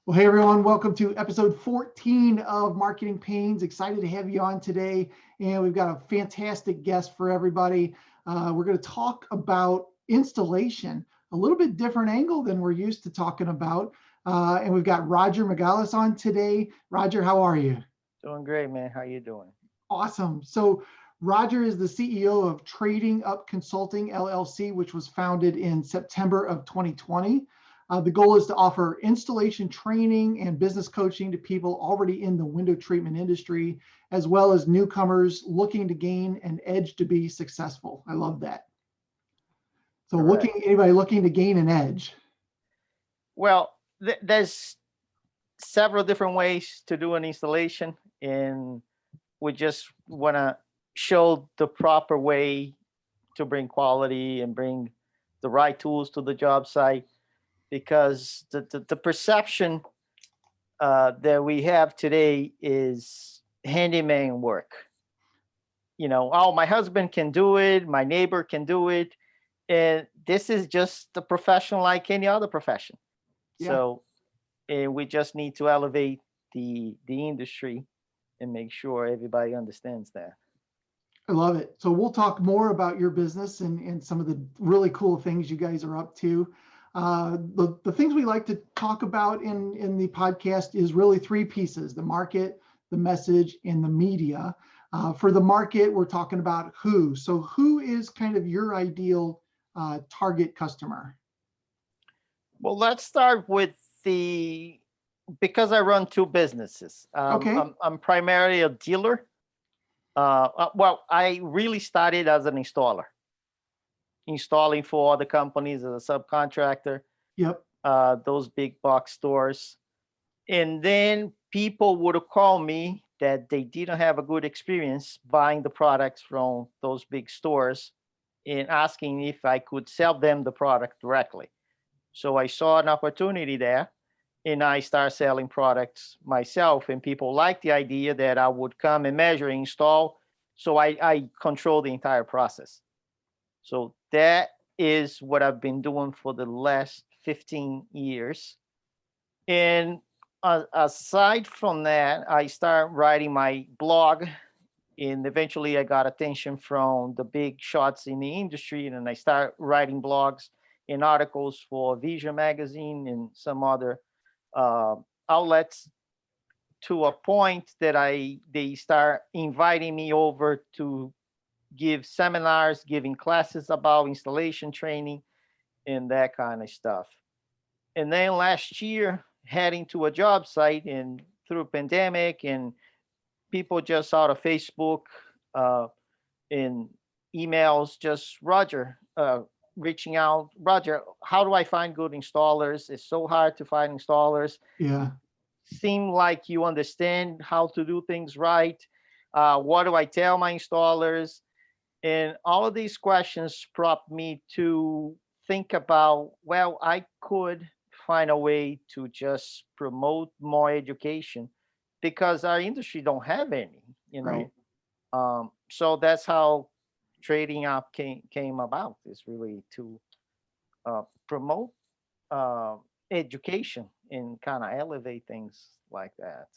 Well, hey everyone, welcome to episode 14 of Marketing Pains. Excited to have you on today. And we've got a fantastic guest for everybody. We're going to talk about installation, a little bit different angle than we're used to talking about. And we've got Roger Magalhaes on today. Roger, how are you? Doing great, man. How you doing? Awesome. So Roger is the CEO of Trading Up Consulting LLC, which was founded in September of 2020. The goal is to offer installation training and business coaching to people already in the window treatment industry, as well as newcomers looking to gain an edge to be successful. I love that. So Correct. anybody looking to gain an edge. Well, there's several different ways to do an installation, and we just want to show the proper way to bring quality and bring the right tools to the job site because the perception that we have today is handyman work. Oh, my husband can do it, my neighbor can do it, and this is just a profession like any other profession. Yeah, So we just need to elevate the industry and make sure everybody understands that. I love it. So we'll talk more about your business and some of the really cool things you guys are up to. The things we like to talk about in the podcast is really three pieces: the market, the message, and the media. For the market, we're talking about who. So who is kind of your ideal target customer? Well, let's start with the because I run two businesses. Okay. I'm primarily a dealer. Well, I really started as an installer, installing for other companies as a subcontractor, Yep. those big box stores. And then people would call me that they didn't have a good experience buying the products from those big stores and asking if I could sell them the product directly. So I saw an opportunity there and I started selling products myself. And people liked the idea that I would come and measure, install. So I control the entire process. So that is what I've been doing for the last 15 years. And aside from that, I started writing my blog, and eventually I got attention from the big shots in the industry, and I started writing blogs and articles for Vision magazine and some other uh, outlets to a point that they start inviting me over to give seminars, giving classes about installation training and that kind of stuff. And then last year, heading to a job site and through pandemic and people just out of Facebook uh, and emails, just Roger reaching out. Roger, how do I find good installers? It's so hard to find installers. You Yeah. seem like you understand how to do things right. What do I tell my installers? And all of these questions prompt me to think about, well, I could find a way to just promote more education because our industry don't have any, you Right. know. So that's how trading up came about, is really to promote uh, education and kind of elevate things like that.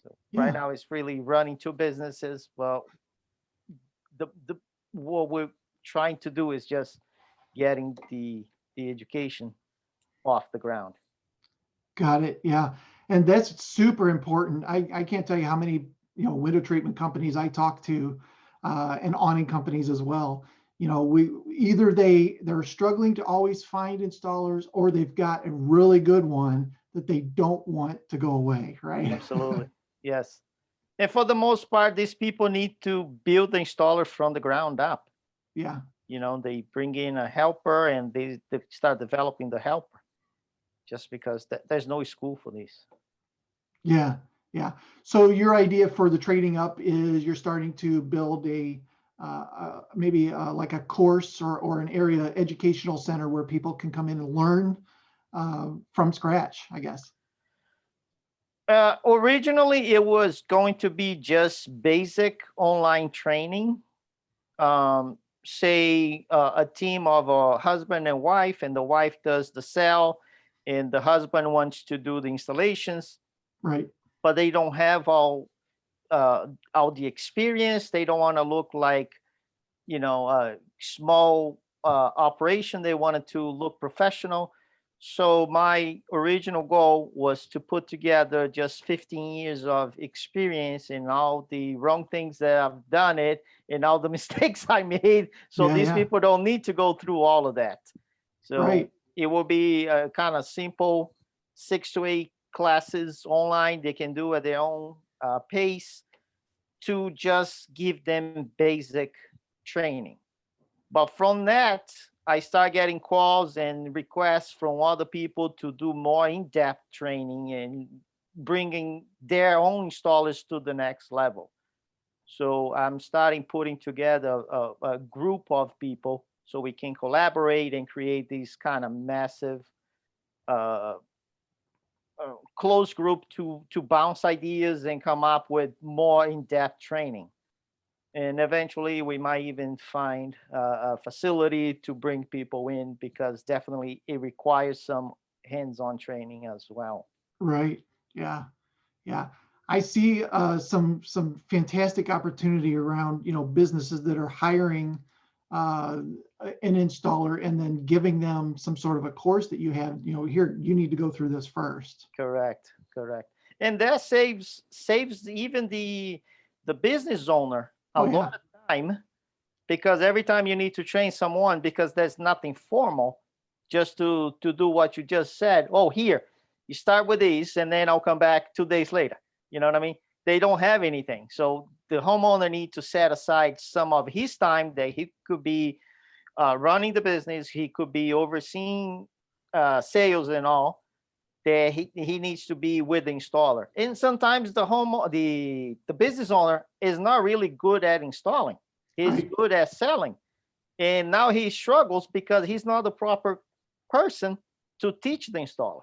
So right Yeah. now it's really running two businesses. Well, the what we're trying to do is just getting the education off the ground. Got it. Yeah. And that's super important. I can't tell you how many, window treatment companies I talk to, and awning companies as well. We either they're struggling to always find installers, or they've got a really good one that they don't want to go away, right? Absolutely. Yes. And for the most part, these people need to build the installer from the ground up. Yeah. They bring in a helper and they start developing the helper just because there's no school for this. Yeah. Yeah. So your idea for the trading up is you're starting to build maybe like a course or an area educational center where people can come in and learn from scratch, I guess. Originally, it was going to be just basic online training. Say a team of a husband and wife, and the wife does the sell, and the husband wants to do the installations, Right. but they don't have all the experience. They don't want to look like, a small operation. They wanted to look professional. So my original goal was to put together just 15 years of experience in all the wrong things that I've done it and all the mistakes I made. So Yeah. these Yeah. people don't need to go through all of that. So Right. it will be a kind of simple 6 to 8 classes online they can do at their own pace to just give them basic training. But from that, I start getting calls and requests from other people to do more in-depth training and bringing their own installers to the next level. So I'm starting putting together a group of people so we can collaborate and create these kind of massive uh, close group to bounce ideas and come up with more in-depth training. And eventually we might even find a facility to bring people in, because definitely it requires some hands-on training as well. Right. Yeah. Yeah. I see some fantastic opportunity around, businesses that are hiring uh, an installer and then giving them some sort of a course that you have, here, you need to go through this first. Correct, correct. And that saves even the business owner a Oh lot yeah. of time, because every time you need to train someone, because there's nothing formal, just to do what you just said. Oh, here, you start with these and then I'll come back 2 days later. You know what I mean? They don't have anything. So the homeowner need to set aside some of his time that he could be running the business. He could be overseeing sales and all, that he needs to be with the installer. And sometimes the business owner is not really good at installing. He's Right. good at selling. And now he struggles because he's not the proper person to teach the installer.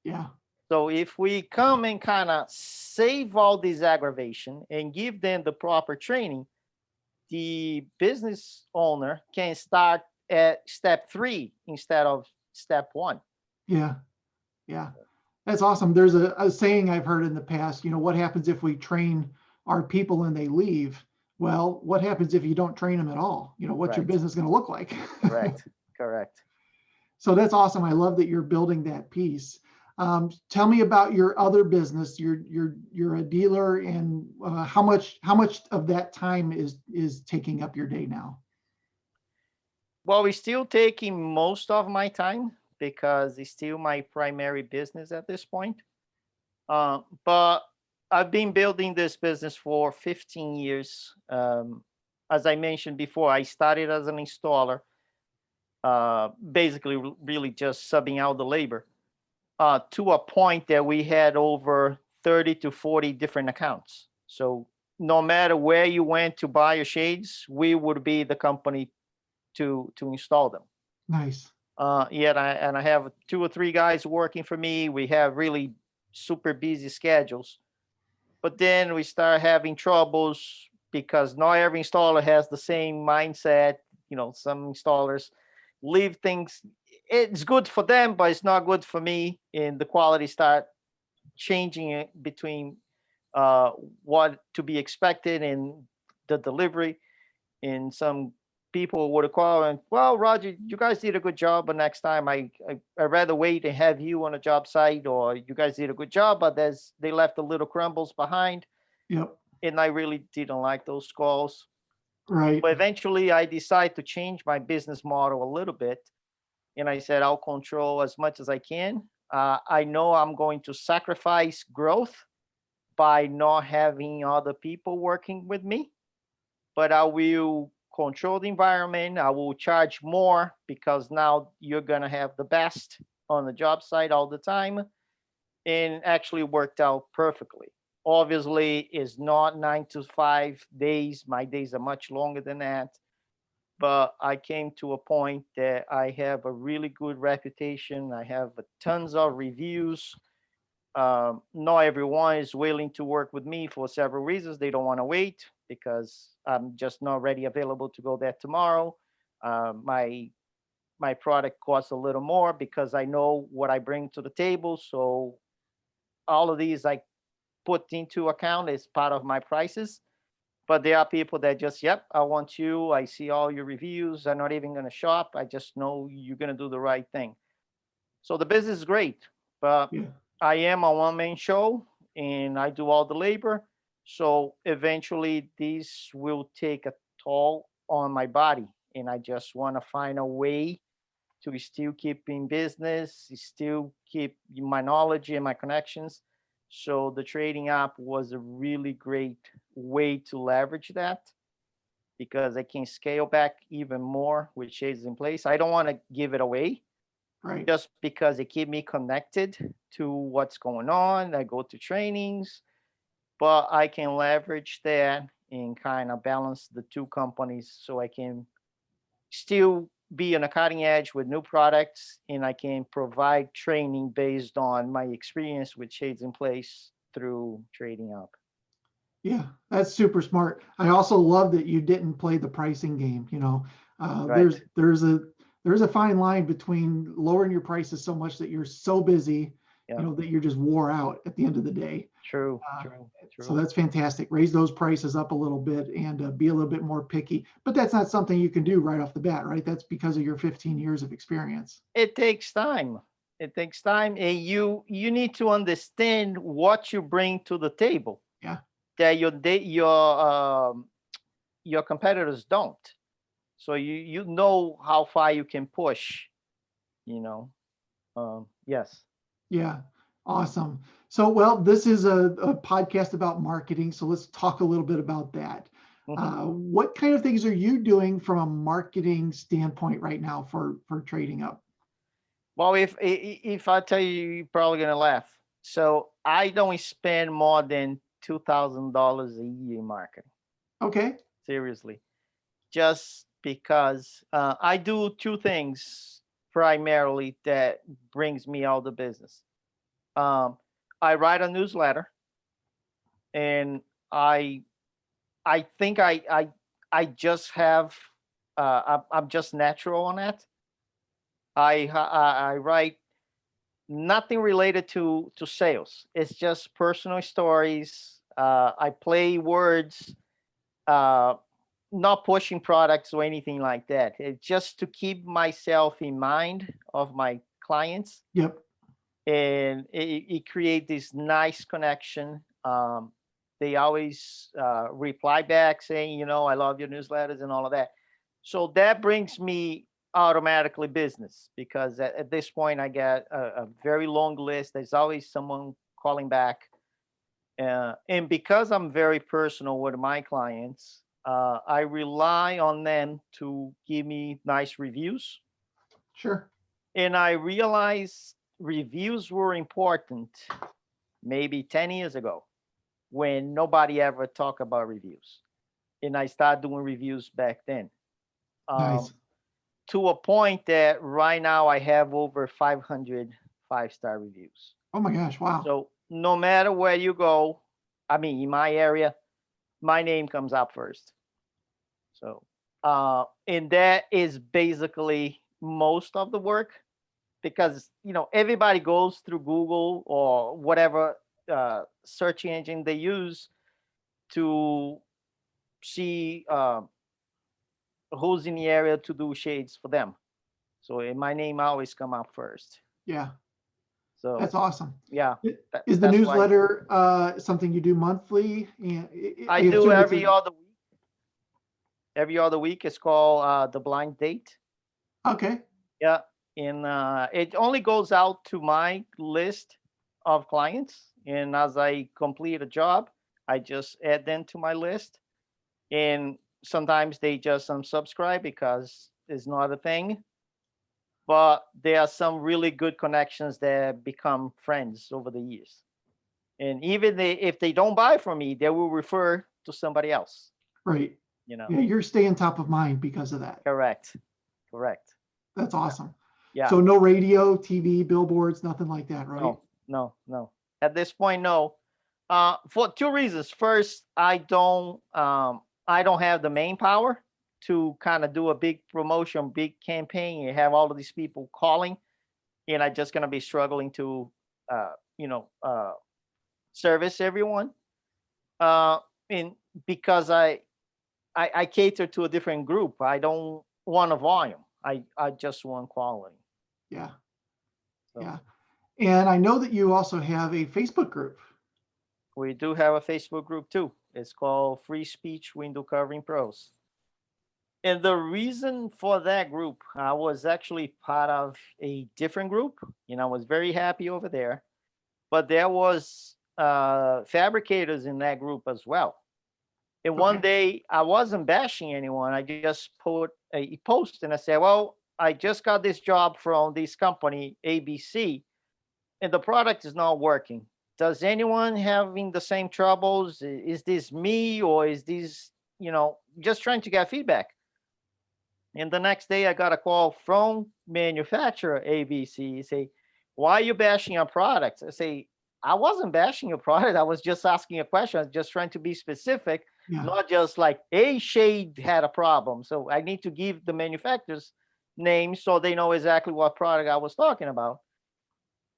Yeah. So if we come and kind of save all this aggravation and give them the proper training, the business owner can start at step 3 instead of step 1. Yeah. Yeah. That's awesome. There's a saying I've heard in the past, what happens if we train our people and they leave? Well, what happens if you don't train them at all? What's your Right. business going to look like? Correct. Correct. So that's awesome. I love that you're building that piece. Tell me about your other business. You're a dealer, and how much of that time is taking up your day now? Well, it's still taking most of my time because it's still my primary business at this point. But I've been building this business for 15 years. As I mentioned before, I started as an installer, basically really just subbing out the labor, to a point that we had over 30 to 40 different accounts. So no matter where you went to buy your shades, we would be the company to install them. Nice. Yet I have 2 or 3 guys working for me. We have really super busy schedules, but then we start having troubles because not every installer has the same mindset. Some installers leave things. It's good for them, but it's not good for me, and the quality start changing between uh, what to be expected and the delivery. And some people would call and, well, Roger, you guys did a good job, but next time I'd rather wait and have you on a job site, or you guys did a good job, but they left the little crumbles behind. Yep. And I really didn't like those calls. Right. But eventually I decided to change my business model a little bit. And I said, I'll control as much as I can. I know I'm going to sacrifice growth by not having other people working with me, but I will control the environment. I will charge more because now you're going to have the best on the job site all the time. And actually worked out perfectly. Obviously, it's not 9 to 5 days. My days are much longer than that. But I came to a point that I have a really good reputation. I have tons of reviews. Not everyone is willing to work with me for several reasons. They don't want to wait because I'm just not ready available to go there tomorrow. My my product costs a little more because I know what I bring to the table. So all of these I put into account as part of my prices. But there are people that just, yep, I want you. I see all your reviews. I'm not even going to shop. I just know you're going to do the right thing. So the business is great, but Yeah. I am a one-man show and I do all the labor. So eventually this will take a toll on my body. And I just want to find a way to still keep in business, still keep my knowledge and my connections. So the trading app was a really great way to leverage that because I can scale back even more with shades in place. I don't want to give it away Right. just because it keep me connected to what's going on. I go to trainings, but I can leverage that and kind of balance the two companies so I can still be on a cutting edge with new products and I can provide training based on my experience with shades in place through trading up. Yeah, that's super smart. I also love that you didn't play the pricing game. Right. There's a fine line between lowering your prices so much that you're so busy, Yeah. that you're just wore out at the end of the day. True. Uh, True. So True. that's fantastic. Raise those prices up a little bit and be a little bit more picky. But that's not something you can do right off the bat, right? That's because of your 15 years of experience. It takes time. It takes time, and you need to understand what you bring to the table Yeah. that your competitors don't. So you know how far you can push. You know. Yes. Yeah. Awesome. So, well, this is a podcast about marketing. So let's talk a little bit about that. Mhm. What kind of things are you doing from a marketing standpoint right now for Trading Up? Well, if I tell you, you're probably gonna laugh. So I don't spend more than $2,000 a year in marketing. Okay. Seriously, just because I do two things primarily that brings me all the business. Um, I write a newsletter, and I I think I just have I'm just natural on that. I write nothing related to sales. It's just personal stories. I play words, uh, not pushing products or anything like that. It's just to keep myself in mind of my clients, Yep. and it create this nice connection. They always reply back saying, I love your newsletters and all of that. So that brings me automatically business because at this point I get a very long list. There's always someone calling back. And because I'm very personal with my clients, I rely on them to give me nice reviews. Sure. And I realized reviews were important maybe 10 years ago when nobody ever talked about reviews. And I started doing reviews back then. Um, Nice. to a point that right now I have over 500 five-star reviews. Oh my gosh. Wow. So no matter where you go, I mean, in my area, my name comes up first. So, and that is basically most of the work because, everybody goes through Google or whatever search engine they use to see who's in the area to do shades for them. So my name always come up first. Yeah. So That's awesome. yeah, Is the that's why newsletter something you do monthly? And I I do assume it's every other week. Every other week it's called the blind date. okay. Yeah, and it only goes out to my list of clients. And as I complete a job, I just add them to my list. And sometimes they just unsubscribe because it's not a thing. But there are some really good connections that become friends over the years. And even if they don't buy from me, they will refer to somebody else. Right. You know, Yeah, you're staying top of mind because of that. correct, correct. That's Yeah, awesome. yeah. So no radio, TV, billboards, nothing like that, right? No, no, no. At this point, no. For two reasons. First, I don't have the main power. to kind of do a big promotion, big campaign, and have all of these people calling, and I'm just gonna be struggling to, uh, you know, service everyone. Uh, and because I cater to a different group. I don't want a volume. I just want quality. Yeah. So Yeah. And I know that you also have a Facebook group. we do have a Facebook group too. It's called Free Speech Window Covering Pros. And the reason for that group, I was actually part of a different group, and I was very happy over there. But there was fabricators in that group as well. And one Okay. day I wasn't bashing anyone. I just put a post and I said, well, I just got this job from this company, ABC, and the product is not working. Does anyone having the same troubles? Is this me or is this, just trying to get feedback? And the next day I got a call from manufacturer ABC say, why are you bashing our products? I say, I wasn't bashing your product. I was just asking a question. I was just trying to be specific, Yeah. not just like a shade had a problem. So I need to give the manufacturer's name so they know exactly what product I was talking about.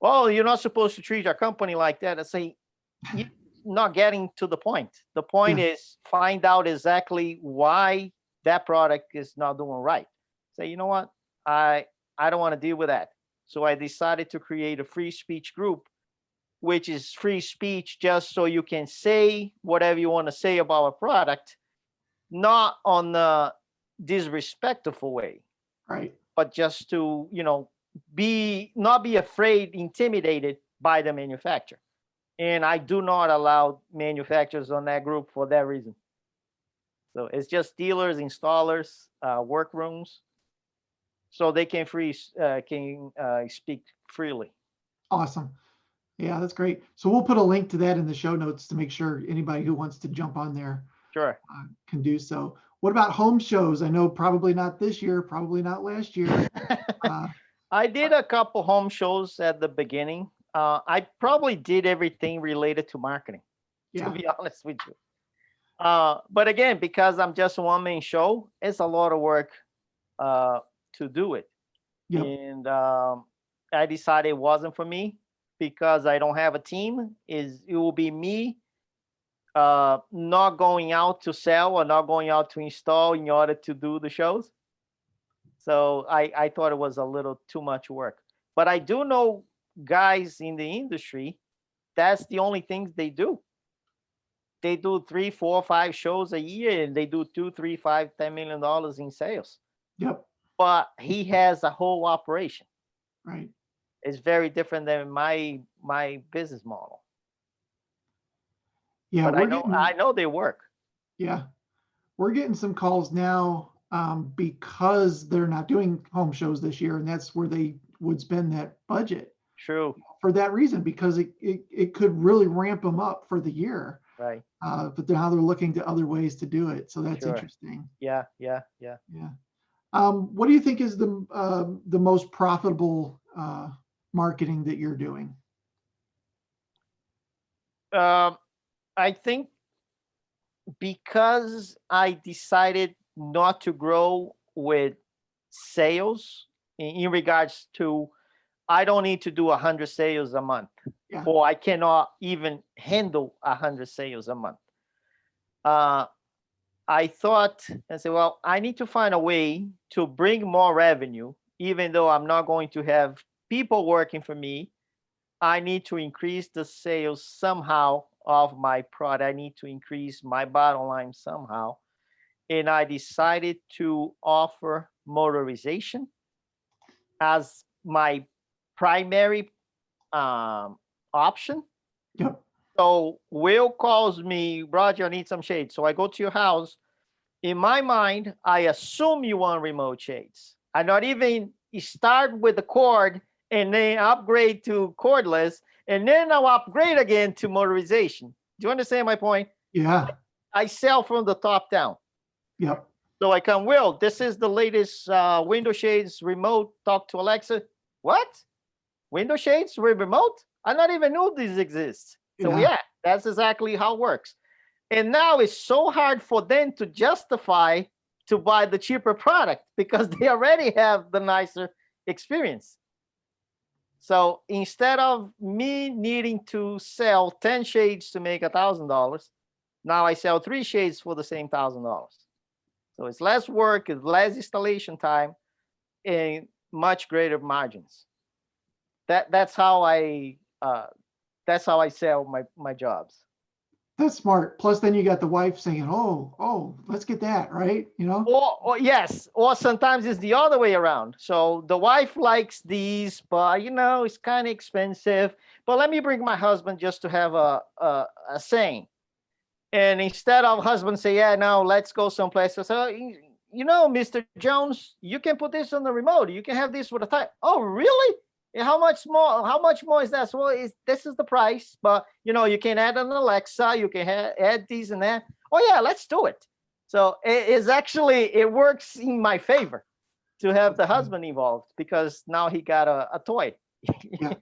Well, you're not supposed to treat our company like that. I say, you're not getting to the point. The point Yeah. is find out exactly why that product is not doing right. Say, you know what? I don't want to deal with that. So I decided to create a free speech group, which is free speech just so you can say whatever you want to say about a product, not on a disrespectful way, Right. but just to, be not be afraid, intimidated by the manufacturer. And I do not allow manufacturers on that group for that reason. So it's just dealers, installers, workrooms, so they can speak freely. Awesome. Yeah, that's great. So we'll put a link to that in the show notes to make sure anybody who wants to jump on there Sure. can do so. What about home shows? I know probably not this year, probably not last year. Uh, I did a couple home shows at the beginning. I probably did everything related to marketing, to yeah. be honest with you. But again, because I'm just a one man show, it's a lot of work uh, to do it. Yep. And I decided it wasn't for me because I don't have a team. It will be me not going out to sell or not going out to install in order to do the shows. So I thought it was a little too much work. But I do know guys in the industry, that's the only things they do. They do 3, 4, 5 shows a year and they do 2, 3, 5, $10 million in sales. Yep. But he has a whole operation. Right. It's very different than my business model. Yeah, But I know they work. yeah, we're getting some calls now because they're not doing home shows this year, and that's where they would spend that budget True. for that reason, because it could really ramp them up for the year. Right. But now they're looking to other ways to do it. So that's Sure. interesting. Yeah. Yeah. What do you think is the most profitable marketing that you're doing? I think because I decided not to grow with sales in regards to I don't need to do 100 sales a month, Yeah. or I cannot even handle 100 sales a month. I thought and said, well, I need to find a way to bring more revenue, even though I'm not going to have people working for me. I need to increase the sales somehow of my product. I need to increase my bottom line somehow. And I decided to offer motorization as my primary option. Yep. So Will calls me, Roger, I need some shades. So I go to your house. In my mind, I assume you want remote shades. I not even start with the cord and then upgrade to cordless, and then I'll upgrade again to motorization. Do you understand my point? Yeah. I sell from the top down. Yep. So I come, Will, this is the latest window shades remote. Talk to Alexa. What? Window shades with remote? I not even know these exist. So yeah, that's exactly how it works. And now it's so hard for them to justify to buy the cheaper product because they already have the nicer experience. So instead of me needing to sell 10 shades to make $1,000, now I sell 3 shades for the same $1,000. So it's less work, it's less installation time, and much greater margins. That's how I sell my jobs. That's smart. Plus, then you got the wife saying, "Oh, let's get that," right? Or yes, or sometimes it's the other way around. So the wife likes these, but it's kind of expensive. But let me bring my husband just to have a saying. And instead of husband say, "Yeah, now let's go someplace," I say, Mr. Jones, you can put this on the remote. You can have this with a time. Oh, really? And how much more? How much more is that? So this is the price, but you can add an Alexa. You can add these and that. Oh yeah, let's do it. So it works in my favor to have the husband involved because now he got a toy. Yeah,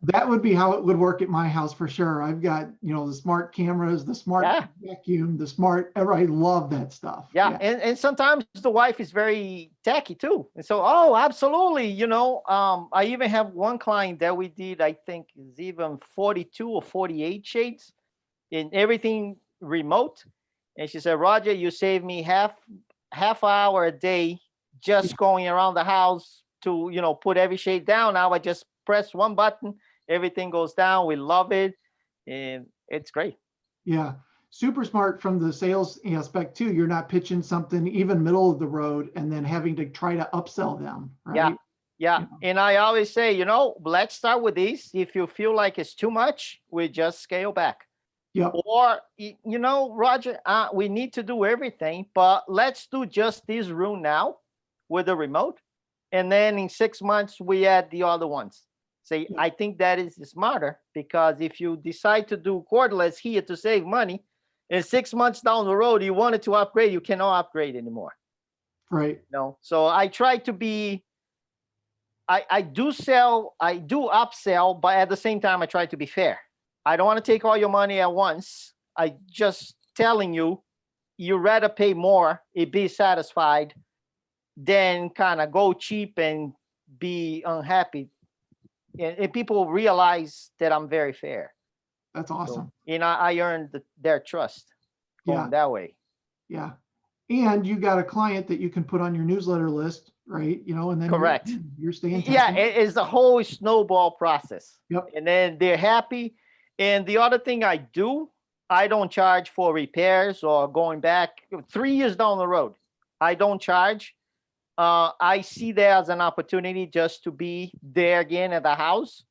that would be how it would work at my house for sure. I've got, the smart cameras, the smart vacuum, I love that stuff. Yeah. And sometimes the wife is very tacky too. And so, oh, absolutely. I even have one client that we did, I think is even 42 or 48 shades in everything remote. And she said, Roger, you saved me half hour a day just going around the house to, put every shade down. Now I just press one button, everything goes down. We love it. And it's great. Yeah. Super smart from the sales aspect too. You're not pitching something even middle of the road and then having to try to upsell them, right? Yeah. And I always say, let's start with these. If you feel like it's too much, we just scale back. Yep. Or, Roger, we need to do everything, but let's do just this room now with the remote. And then in 6 months, we add the other ones. Say, I think that is smarter because if you decide to do cordless here to save money, and 6 months down the road, you wanted to upgrade, you cannot upgrade anymore. Right. So I try to be, I do upsell, but at the same time, I try to be fair. I don't want to take all your money at once. I just telling you, you rather pay more and be satisfied than kind of go cheap and be unhappy. And people realize that I'm very fair. That's awesome. So, I earned their trust going that way. Yeah. And you got a client that you can put on your newsletter list, right? And then correct. You're staying. Yeah, it's a whole snowball process. Yep. And then they're happy. And the other thing I do, I don't charge for repairs or going back 3 years down the road. I don't charge. I see that as an opportunity just to be there again at the house.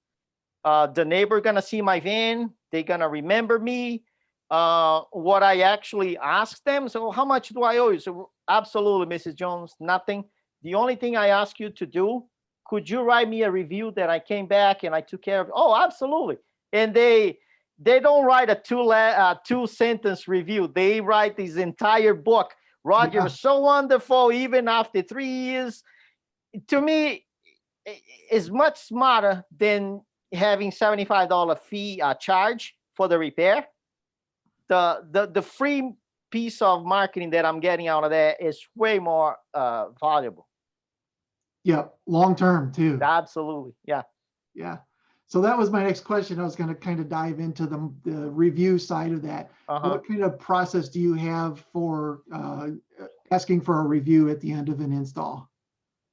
The neighbor gonna see my van. They're gonna remember me. What I actually asked them. So how much do I owe you? So absolutely, Mrs. Jones, nothing. The only thing I ask you to do, could you write me a review that I came back and I took care of it? Oh, absolutely. And they don't write a two sentence review. They write this entire book. Roger is so wonderful, even after 3 years. To me, it's much smarter than having $75 fee charge for the repair. The free piece of marketing that I'm getting out of that is way more valuable. Yep, long term too. Absolutely, yeah. Yeah. So that was my next question. I was going to kind of dive into the review side of that. What kind of process do you have for asking for a review at the end of an install?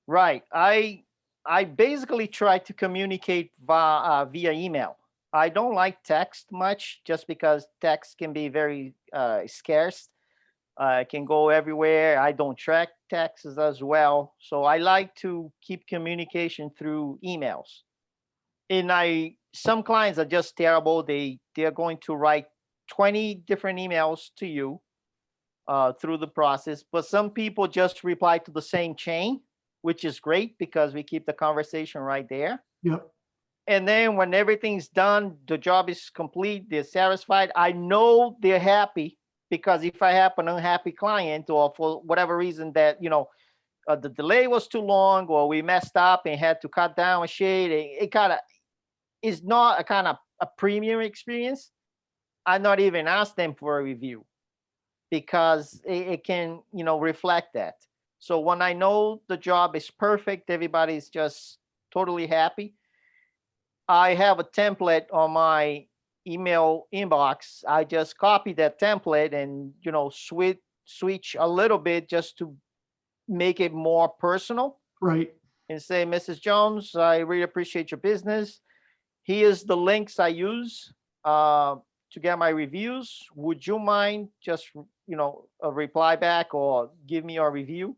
Right. I basically try to communicate via email. I don't like text much just because text can be very scarce. It can go everywhere. I don't track texts as well. So I like to keep communication through emails. And some clients are just terrible. They're going to write 20 different emails to you through the process. But some people just reply to the same chain, which is great because we keep the conversation right there. Yep. And then when everything's done, the job is complete, they're satisfied. I know they're happy because if I have an unhappy client or for whatever reason that, the delay was too long or we messed up and had to cut down a shade, it kind of is not a kind of a premium experience. I not even ask them for a review. because it can, reflect that. So when I know the job is perfect, everybody's just totally happy. I have a template on my email inbox. I just copy that template and, switch a little bit just to make it more personal Right. and say, Mrs. Jones, I really appreciate your business. Here's the links I use to get my reviews. Would you mind just, a reply back or give me a review?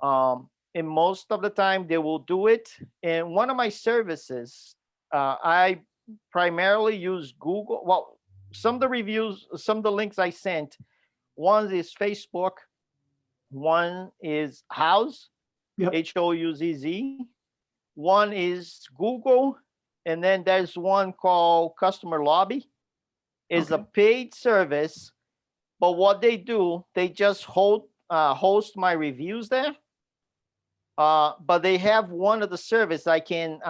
And most of the time they will do it. And one of my services, I primarily use Google. Well, some of the reviews, some of the links I sent, one is Facebook, one is House, Yep. Houzz. One is Google, and then there's one called Customer Lobby. It's a Okay. paid service, but what they do, they just host my reviews there. But they have one of the service I can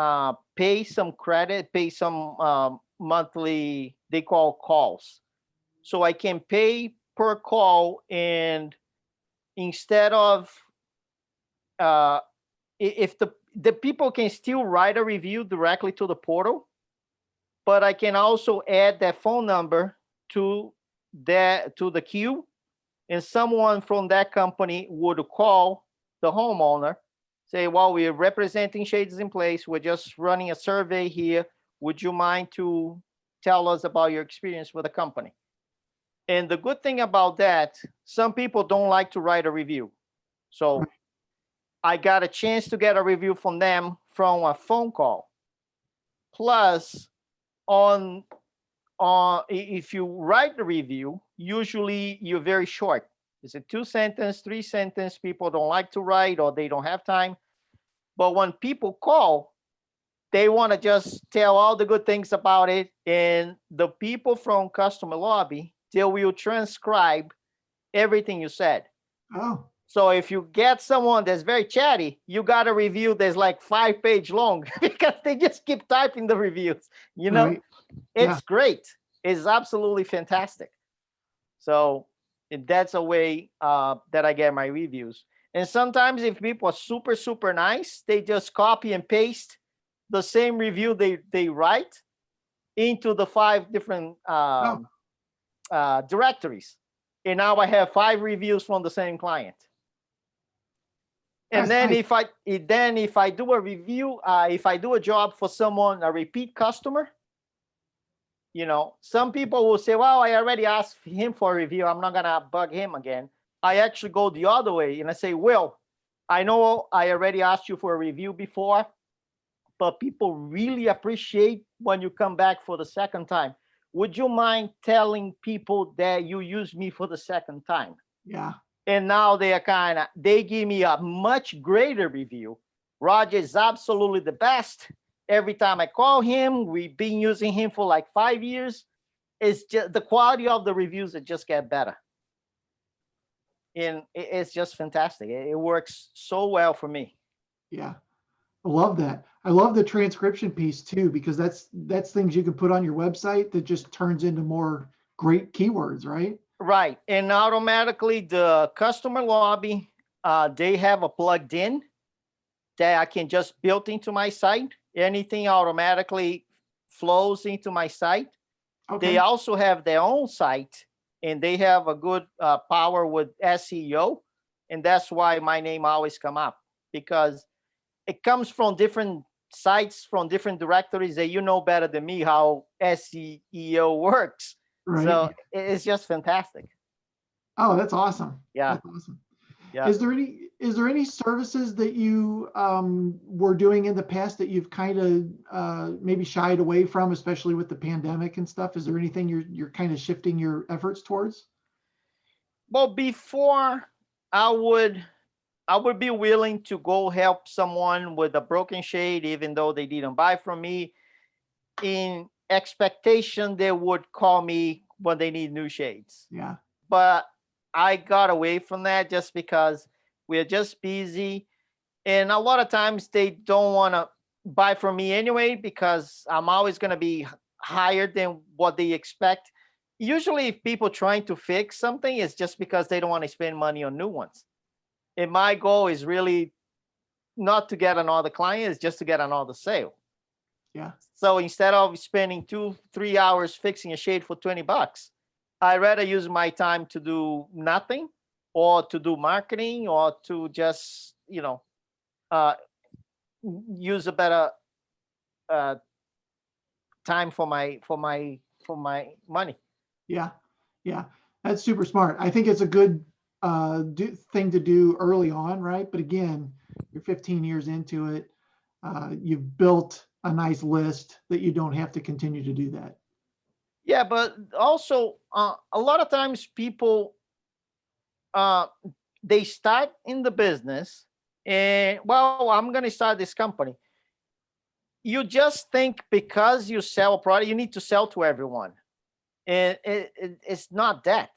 pay some credit, pay some monthly, they call calls. So I can pay per call, and instead of if the people can still write a review directly to the portal, but I can also add that phone number to the queue, and someone from that company would call the homeowner, say, well, we're representing Shades in Place, we're just running a survey here, would you mind to tell us about your experience with the company? And the good thing about that, some people don't like to write a review, so I got a chance to get a review from them from a phone call. Plus, on if you write the review, usually you're very short. It's a 2-sentence, 3-sentence. People don't like to write or they don't have time. But when people call, they want to just tell all the good things about it. And the people from Customer Lobby, they will transcribe everything you said. Oh. So if you get someone that's very chatty, you got a review that's like 5-page long because they just keep typing the reviews. Right. It's great. It's absolutely fantastic. So that's a way that I get my reviews. And sometimes if people are super, super nice, they just copy and paste the same review they write into the 5 different directories. And now I have 5 reviews from the same client. And That's then nice. if I do a review, if I do a job for someone, a repeat customer, some people will say, well, I already asked him for a review, I'm not gonna bug him again. I actually go the other way and I say, Will, I know I already asked you for a review before, but people really appreciate when you come back for the second time. Would you mind telling people that you used me for the second time? Yeah. And now they give me a much greater review. Roger is absolutely the best. Every time I call him, we've been using him for like 5 years. It's just the quality of the reviews that just get better. And it's just fantastic. It works so well for me. Yeah. I love that. I love the transcription piece too, because that's things you can put on your website that just turns into more great keywords, right? Right. And automatically the Customer Lobby, they have a plugged in that I can just build into my site. Anything automatically flows into my site. Okay. They also have their own site, and they have a good power with SEO. And that's why my name always come up, because it comes from different sites, from different directories that you know better than me how SEO works. Right. So it's just fantastic. Oh, that's awesome. Yeah. That's awesome. Yeah. Is there any services that you were doing in the past that you've kind of maybe shied away from, especially with the pandemic and stuff? Is there anything you're kind of shifting your efforts towards? Well, before I would be willing to go help someone with a broken shade, even though they didn't buy from me, in expectation they would call me when they need new shades. Yeah. But I got away from that just because we're just busy. And a lot of times they don't want to buy from me anyway, because I'm always going to be higher than what they expect. usually if people trying to fix something, it's just because they don't want to spend money on new ones. And my goal is really not to get another client, it's just to get another sale. Yeah. So instead of spending 2-3 hours fixing a shade for $20, I rather use my time to do nothing, or to do marketing, or to just, uh, use a better uh, time for my money. Yeah. Yeah. That's super smart. I think it's a good thing to do early on, right? But again, you're 15 years into it. You've built a nice list that you don't have to continue to do that. Yeah, but also a lot of times people uh, they start in the business, and well, I'm going to start this company. You just think because you sell a product, you need to sell to everyone, and it's not that.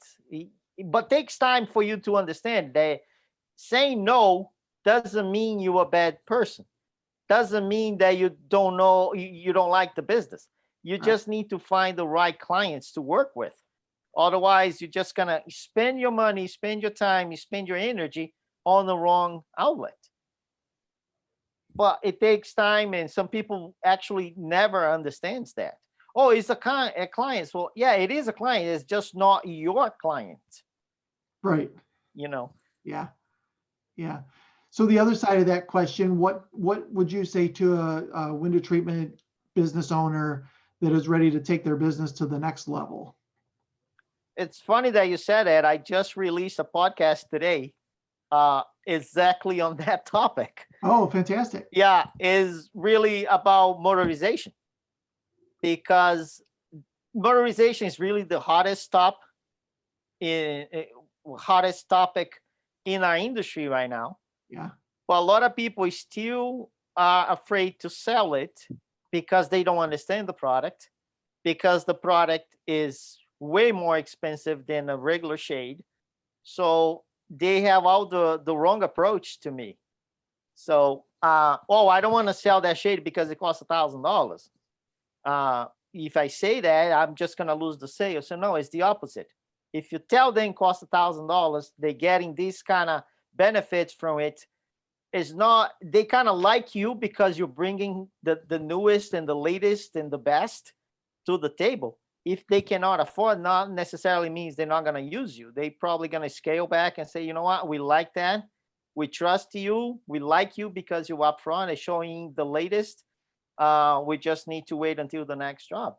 But takes time for you to understand that saying no doesn't mean you're a bad person. Doesn't mean that you don't know, you don't like the business. You Right. just need to find the right clients to work with. Otherwise, you're just gonna spend your money, spend your time, you spend your energy on the wrong outlet. But it takes time, and some people actually never understands that. Oh, it's a client. Well, yeah, it is a client. It's just not your client. Right. You know. Yeah. Yeah. So the other side of that question, what would you say to a window treatment business owner that is ready to take their business to the next level? It's funny that you said that. I just released a podcast today, exactly on that topic. Oh, fantastic. Yeah, is really about motorization, because motorization is really the in hottest topic in our industry right now. Yeah. But a lot of people still are afraid to sell it because they don't understand the product, because the product is way more expensive than a regular shade. So they have all the wrong approach to me. So, oh, I don't want to sell that shade because it costs $1,000. If I say that, I'm just gonna lose the sale. So no, it's the opposite. If you tell them it costs $1,000, they're getting these kind of benefits from it. It's not, they kind of like you because you're bringing the newest and the latest and the best to the table. If they cannot afford, not necessarily means they're not going to use you. They probably going to scale back and say, you know what, we like that. We trust you. We like you because you're upfront and showing the latest. We just need to wait until the next job.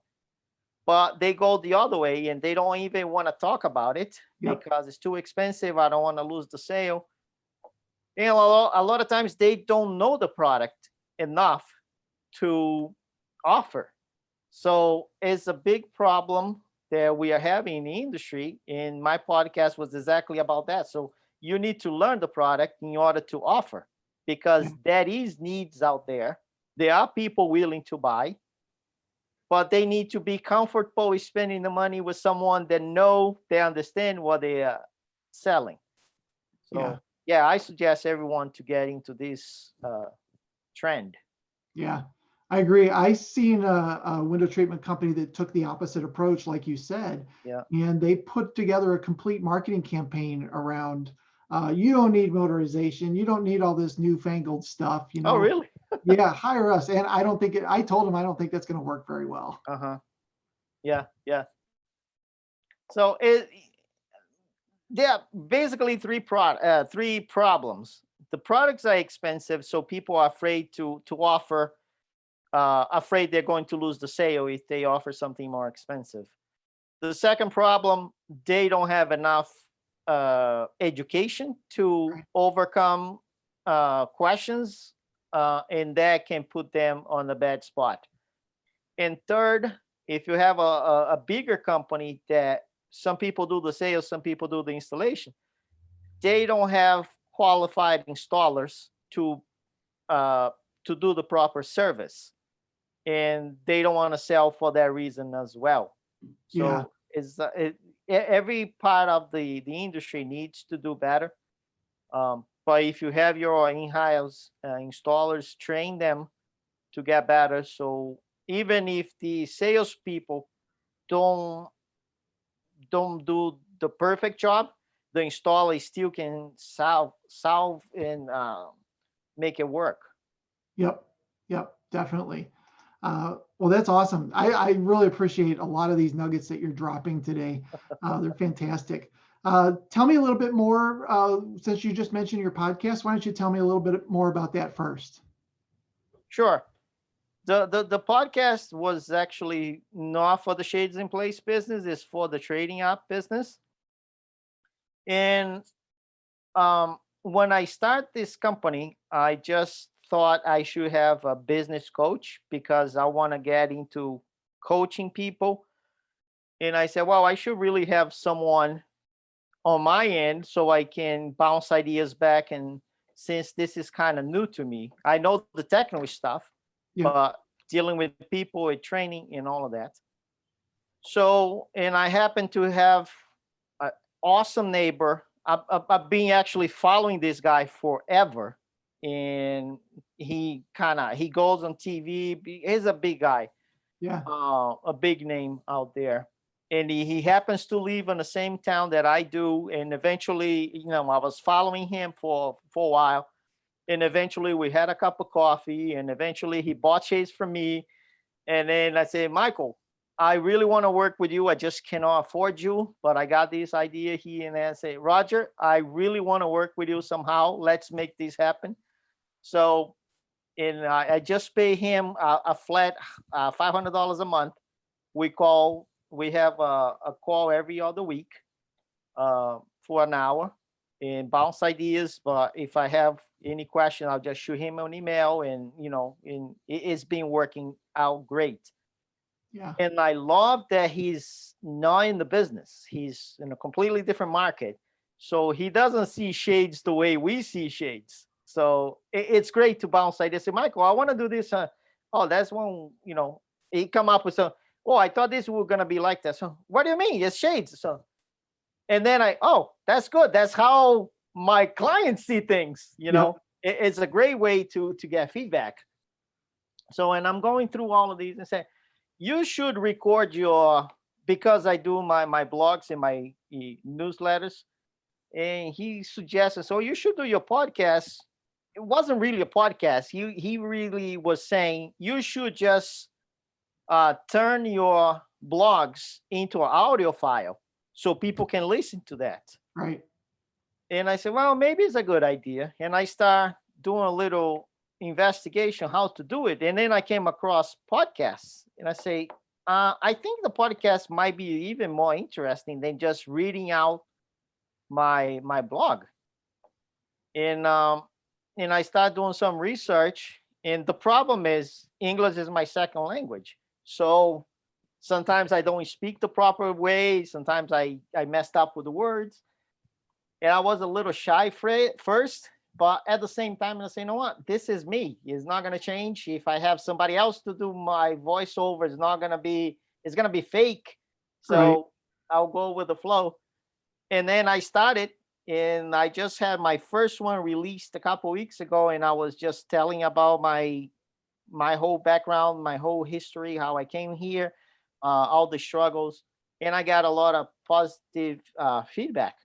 But they go the other way and they don't even want to talk about it Yep. because it's too expensive. I don't want to lose the sale. A lot of times they don't know the product enough to offer. So it's a big problem that we are having in the industry. And my podcast was exactly about that. So you need to learn the product in order to offer, Yeah. because there is needs out there. There are people willing to buy, but they need to be comfortable with spending the money with someone that know they understand what they are selling. Yeah. So yeah, I suggest everyone to get into this trend. Yeah. I agree. I seen a window treatment company that took the opposite approach, like you said, Yeah. and they put together a complete marketing campaign around you don't need motorization, you don't need all this newfangled stuff, Oh, really? Yeah, hire us. And I don't think I told them I don't think that's going to work very well. Uh-huh. Yeah, yeah. So there are basically three problems. The products are expensive, so people are afraid to offer, afraid they're going to lose the sale if they offer something more expensive. The second problem, they don't have enough education to Right. overcome questions, and that can put them on a bad spot. And third, if you have a bigger company that some people do the sales, some people do the installation, they don't have qualified installers uh, to do the proper service, and they don't want to sell for that reason as well. Yeah. So every part of the industry needs to do better. But if you have your in-house installers, train them to get better. So even if the salespeople don't don't do the perfect job, the installer still can solve and make it work. Yep. Yep. Definitely. Well, that's awesome. I really appreciate a lot of these nuggets that you're dropping today. They're fantastic. Tell me a little bit more, since you just mentioned your podcast, why don't you tell me a little bit more about that first? Sure. The podcast was actually not for the Shades in Place business, it's for the trading app business. And when I start this company, I just thought I should have a business coach because I want to get into coaching people. And I said, well, I should really have someone on my end so I can bounce ideas back. And since this is kind of new to me, I know the technical stuff, Yeah. but dealing with people, with training, and all of that. So, and I happen to have an awesome neighbor. I've been actually following this guy forever, and he goes on TV. He's a big guy, Yeah. a big name out there, and he happens to live in the same town that I do. And eventually, I was following him for a while, and eventually we had a cup of coffee, and eventually he bought shades from me. And then I say, Michael, I really want to work with you. I just cannot afford you, but I got this idea here. And then I say, Roger, I really want to work with you somehow. Let's make this happen. So, and I just pay him a flat $500 a month. We have a call every other week for an hour and bounce ideas. But if I have any question, I'll just shoot him an email, and it's been working out great. Yeah. And I love that he's not in the business. He's in a completely different market. So he doesn't see shades the way we see shades. So it's great to bounce ideas. Say, Michael, I want to do this. Oh, that's one, he come up with some, oh, I thought this was going to be like that. So what do you mean? It's shades. So, and then oh, that's good. That's how my clients see things. Yep. It's a great way to get feedback. So, and I'm going through all of these and say, you should record because I do my blogs and my newsletters. And he suggested, so you should do your podcast. It wasn't really a podcast. He really was saying you should just turn your blogs into an audio file so people can listen to that. Right. And I said, well, maybe it's a good idea. And I start doing a little investigation how to do it. And then I came across podcasts, and I say, I think the podcast might be even more interesting than just reading out my blog. And I start doing some research. And the problem is English is my second language. So sometimes I don't speak the proper way. Sometimes I messed up with the words. And I was a little shy first, but at the same time, I say, you know what? This is me. It's not going to change. If I have somebody else to do my voiceover, it's going to be fake. So Right. I'll go with the flow. And then I started, and I just had my first one released a couple weeks ago. And I was just telling about my whole background, my whole history, how I came here, all the struggles. And I got a lot of positive feedback.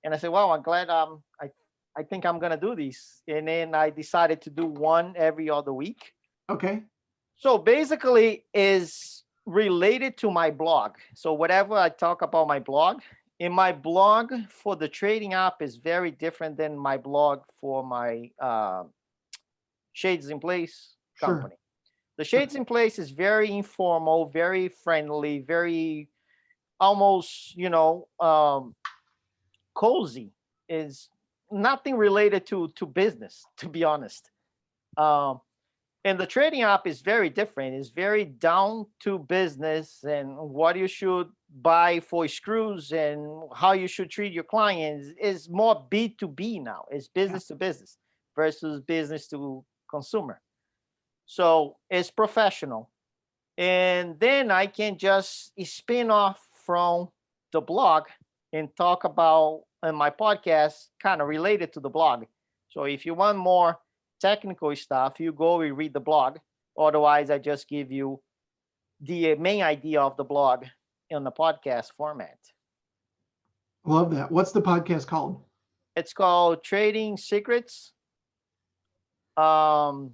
And I said, well, I'm glad I think I'm going to do these. And then I decided to do one every other week. Okay. So basically is related to my blog. So whatever I talk about my blog, in my blog for the trading app is very different than my blog for my Shades in Place company. Sure. The Shades in Place is very informal, very friendly, very almost, cozy. Is nothing related to business, to be honest. And the trading app is very different. It's very down to business and what you should buy for screws and how you should treat your clients. Is more B2B now. It's business to business versus business to consumer. So it's professional. And then I can just spin off from the blog and talk about in my podcast kind of related to the blog. So if you want more technical stuff, you go and read the blog. Otherwise, I just give you the main idea of the blog in the podcast format. Love that. What's the podcast called? It's called Trading Secrets. Um,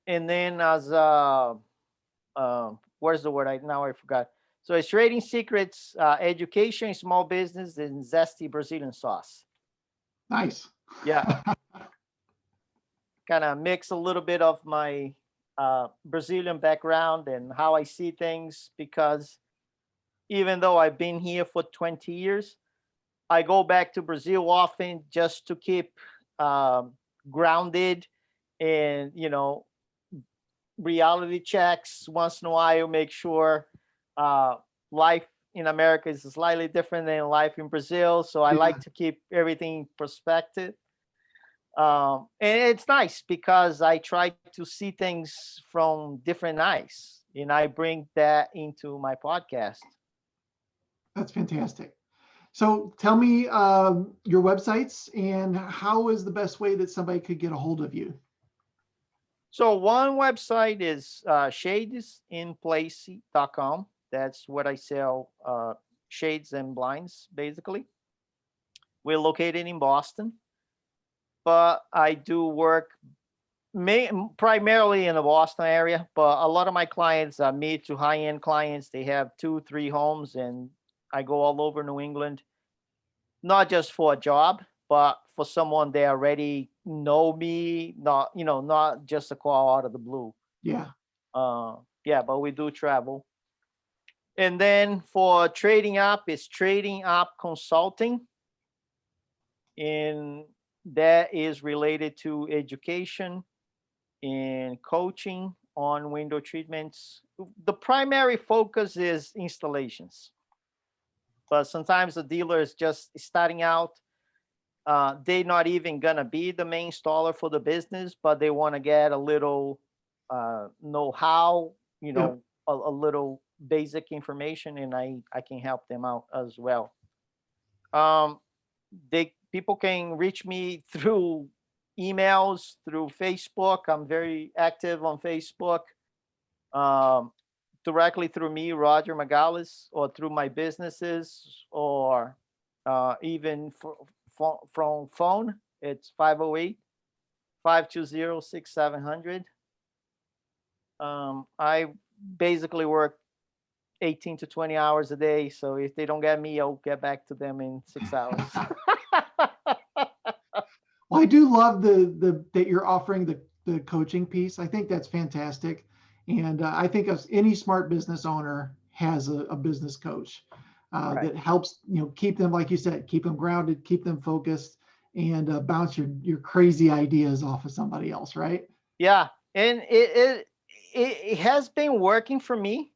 and then as where's the word? I forgot. So it's Trading Secrets, Education, Small Business, and Zesty Brazilian Sauce. Nice. Yeah. Kind of mix a little bit of my Brazilian background and how I see things, because even though I've been here for 20 years, I go back to Brazil often just to keep grounded, and, reality checks once in a while, make sure uh, life in America is slightly different than life in Brazil. So I Yeah. like to keep everything in perspective. And it's nice because I try to see things from different eyes, and I bring that into my podcast. That's fantastic. So tell me your websites and how is the best way that somebody could get a hold of you? So one website is shadesinplace.com. That's what I sell, shades and blinds, basically. We're located in Boston, but I do work primarily in the Boston area. But a lot of my clients are mid to high end clients. They have 2, 3 homes, and I go all over New England, not just for a job, but for someone they already know me, not just a call out of the blue. Yeah. Yeah, but we do travel. And then for trading up, it's Trading Up Consulting, and that is related to education and coaching on window treatments. The primary focus is installations, but sometimes the dealer is just starting out. They're not even gonna be the main installer for the business, but they want to get a little know-how, Yep. a little basic information, and I can help them out as well. Um, they People can reach me through emails, through Facebook. I'm very active on Facebook. Um, Directly through me, Roger Magalhaes, or through my businesses, or even from phone. It's 508-520-6700. I basically work 18 to 20 hours a day. So if they don't get me, I'll get back to them in 6 hours. Well, I do love the that you're offering the coaching piece. I think that's fantastic, and I think of any smart business owner has a business coach Right. that helps keep them, like you said, keep them grounded, keep them focused, and bounce your crazy ideas off of somebody else, right? Yeah. And it has been working for me.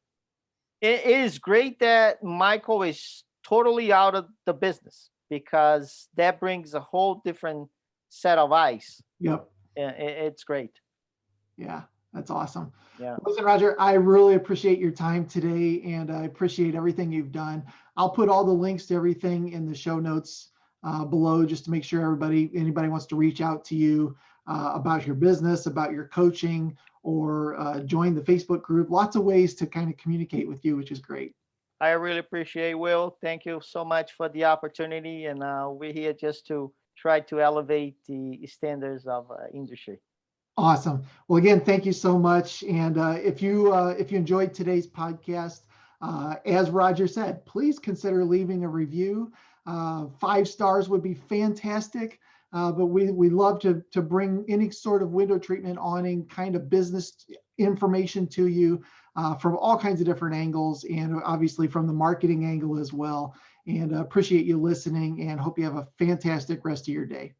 It is great that Michael is totally out of the business, because that brings a whole different set of eyes. Yep. It's great. Yeah, that's awesome. Yeah. Listen, Roger, I really appreciate your time today, and I appreciate everything you've done. I'll put all the links to everything in the show notes below, just to make sure anybody wants to reach out to you about your business, about your coaching, or join the Facebook group. Lots of ways to kind of communicate with you, which is great. I really appreciate, Will. Thank you so much for the opportunity. And we're here just to try to elevate the standards of industry. Awesome. Well, again, thank you so much. And if you enjoyed today's podcast, as Roger said, please consider leaving a review. 5 stars would be fantastic. But we love to bring any sort of window treatment awning kind of business information to you from all kinds of different angles, and obviously from the marketing angle as well. And appreciate you listening, and hope you have a fantastic rest of your day.